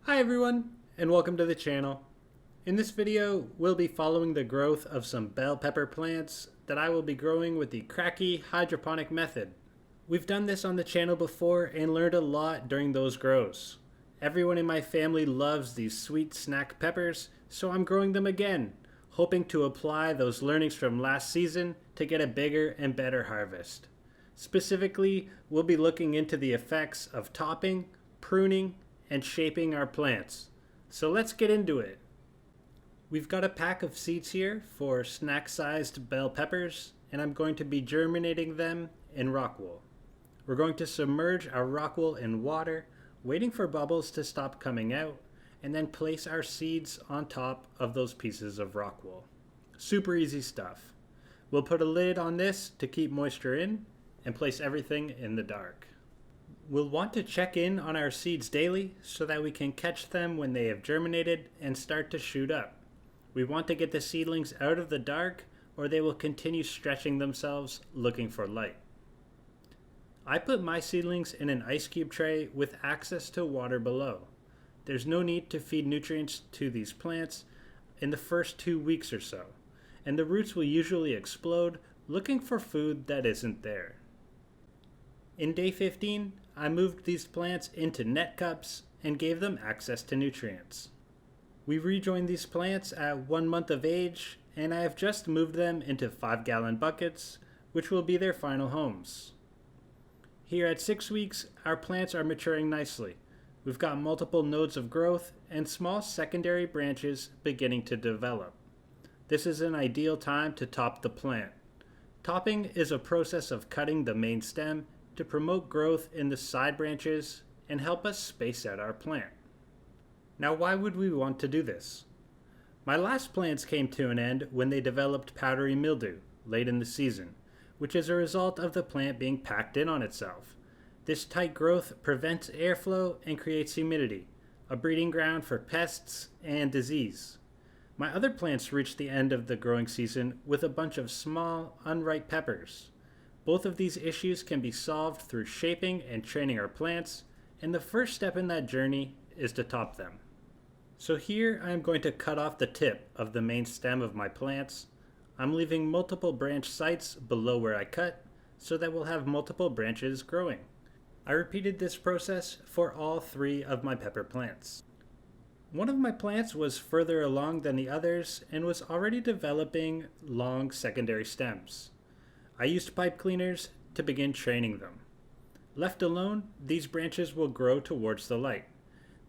Hi everyone, and welcome to the channel. In this video, we'll be following the growth of some bell pepper plants that I will be growing with the Kratky hydroponic method. We've done this on the channel before and learned a lot during those grows. Everyone in my family loves these sweet snack peppers, so I'm growing them again, hoping to apply those learnings from last season to get a bigger and better harvest. Specifically, we'll be looking into the effects of topping, pruning, and shaping our plants. So let's get into it. We've got a pack of seeds here for snack-sized bell peppers, and I'm going to be germinating them in rock wool. We're going to submerge our rock wool in water, waiting for bubbles to stop coming out, and then place our seeds on top of those pieces of rock wool. Super easy stuff. We'll put a lid on this to keep moisture in and place everything in the dark. We'll want to check in on our seeds daily so that we can catch them when they have germinated and start to shoot up. We want to get the seedlings out of the dark or they will continue stretching themselves looking for light. I put my seedlings in an ice cube tray with access to water below. There's no need to feed nutrients to these plants in the first 2 weeks or so, and the roots will usually explode looking for food that isn't there. In day 15, I moved these plants into net cups and gave them access to nutrients. We rejoined these plants at 1 month of age, and I have just moved them into 5-gallon buckets, which will be their final homes. Here at 6 weeks, our plants are maturing nicely. We've got multiple nodes of growth and small secondary branches beginning to develop. This is an ideal time to top the plant. Topping is a process of cutting the main stem to promote growth in the side branches and help us space out our plant. Now, why would we want to do this? My last plants came to an end when they developed powdery mildew late in the season, which is a result of the plant being packed in on itself. This tight growth prevents airflow and creates humidity, a breeding ground for pests and disease. My other plants reached the end of the growing season with a bunch of small, unripe peppers. Both of these issues can be solved through shaping and training our plants, and the first step in that journey is to top them. So here I am going to cut off the tip of the main stem of my plants. I'm leaving multiple branch sites below where I cut so that we'll have multiple branches growing. I repeated this process for all 3 of my pepper plants. One of my plants was further along than the others and was already developing long secondary stems. I used pipe cleaners to begin training them. Left alone, these branches will grow towards the light.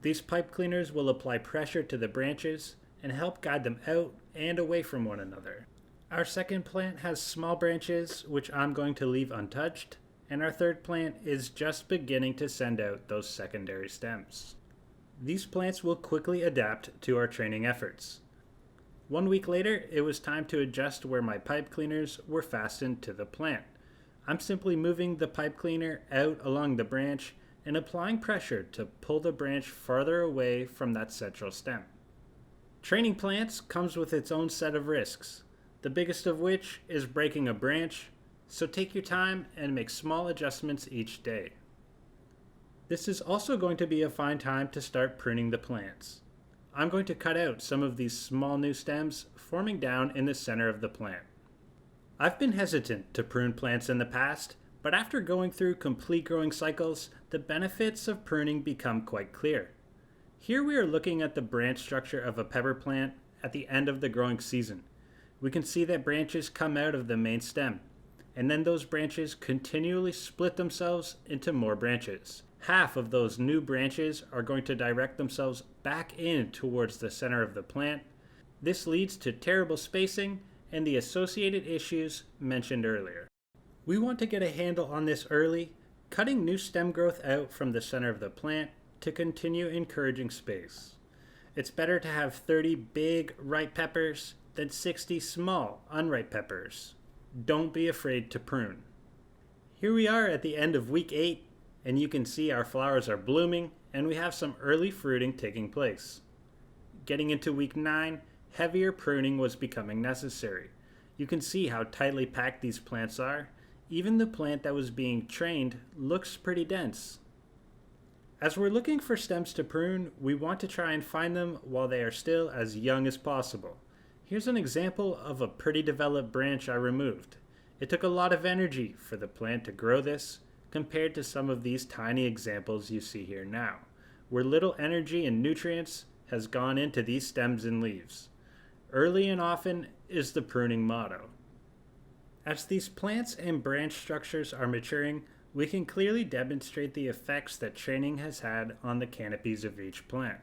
These pipe cleaners will apply pressure to the branches and help guide them out and away from one another. Our second plant has small branches, which I'm going to leave untouched, and our third plant is just beginning to send out those secondary stems. These plants will quickly adapt to our training efforts. 1 week later, it was time to adjust where my pipe cleaners were fastened to the plant. I'm simply moving the pipe cleaner out along the branch and applying pressure to pull the branch farther away from that central stem. Training plants comes with its own set of risks, the biggest of which is breaking a branch, so take your time and make small adjustments each day. This is also going to be a fine time to start pruning the plants. I'm going to cut out some of these small new stems forming down in the center of the plant. I've been hesitant to prune plants in the past, but after going through complete growing cycles, the benefits of pruning become quite clear. Here we are looking at the branch structure of a pepper plant at the end of the growing season. We can see that branches come out of the main stem, and then those branches continually split themselves into more branches. Half of those new branches are going to direct themselves back in towards the center of the plant. This leads to terrible spacing and the associated issues mentioned earlier. We want to get a handle on this early, cutting new stem growth out from the center of the plant to continue encouraging space. It's better to have 30 big, ripe peppers than 60 small, unripe peppers. Don't be afraid to prune. Here we are at the end of week 8, and you can see our flowers are blooming and we have some early fruiting taking place. Getting into week 9, heavier pruning was becoming necessary. You can see how tightly packed these plants are. Even the plant that was being trained looks pretty dense. As we're looking for stems to prune, we want to try and find them while they are still as young as possible. Here's an example of a pretty developed branch I removed. It took a lot of energy for the plant to grow this, compared to some of these tiny examples you see here now, where little energy and nutrients has gone into these stems and leaves. Early and often is the pruning motto. As these plants and branch structures are maturing, we can clearly demonstrate the effects that training has had on the canopies of each plant.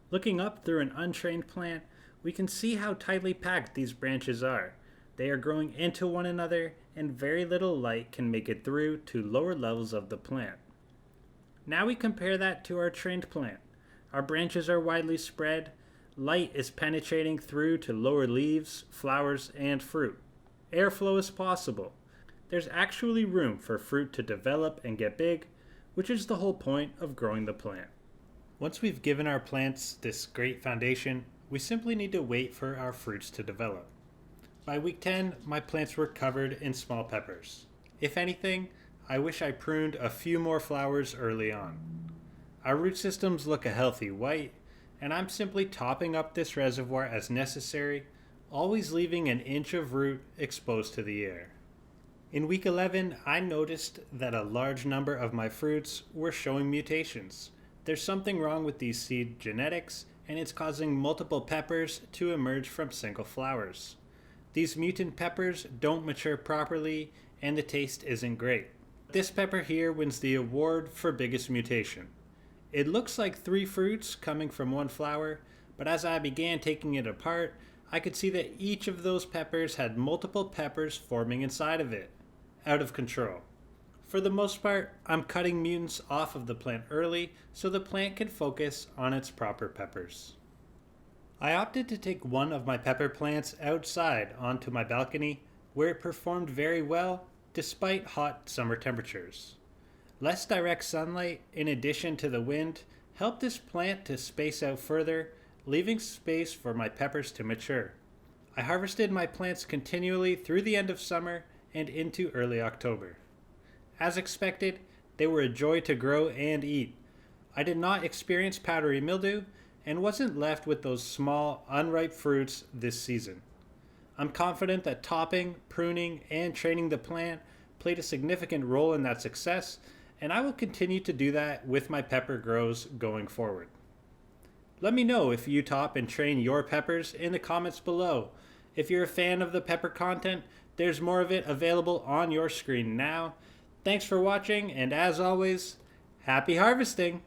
Looking up through an untrained plant, we can see how tightly packed these branches are. They are growing into one another, and very little light can make it through to lower levels of the plant. Now we compare that to our trained plant. Our branches are widely spread, light is penetrating through to lower leaves, flowers, and fruit. Airflow is possible. There's actually room for fruit to develop and get big, which is the whole point of growing the plant. Once we've given our plants this great foundation, we simply need to wait for our fruits to develop. By week 10, my plants were covered in small peppers. If anything, I wish I pruned a few more flowers early on. Our root systems look a healthy white, and I'm simply topping up this reservoir as necessary, always leaving an inch of root exposed to the air. In week 11, I noticed that a large number of my fruits were showing mutations. There's something wrong with these seed genetics, and it's causing multiple peppers to emerge from single flowers. These mutant peppers don't mature properly, and the taste isn't great. This pepper here wins the award for biggest mutation. It looks like 3 fruits coming from one flower, but as I began taking it apart, I could see that each of those peppers had multiple peppers forming inside of it. Out of control. For the most part, I'm cutting mutants off of the plant early so the plant can focus on its proper peppers. I opted to take one of my pepper plants outside onto my balcony, where it performed very well despite hot summer temperatures. Less direct sunlight, in addition to the wind, helped this plant to space out further, leaving space for my peppers to mature. I harvested my plants continually through the end of summer and into early October. As expected, they were a joy to grow and eat. I did not experience powdery mildew and wasn't left with those small, unripe fruits this season. I'm confident that topping, pruning, and training the plant played a significant role in that success, and I will continue to do that with my pepper grows going forward. Let me know if you top and train your peppers in the comments below. If you're a fan of the pepper content, there's more of it available on your screen now. Thanks for watching, and as always, happy harvesting!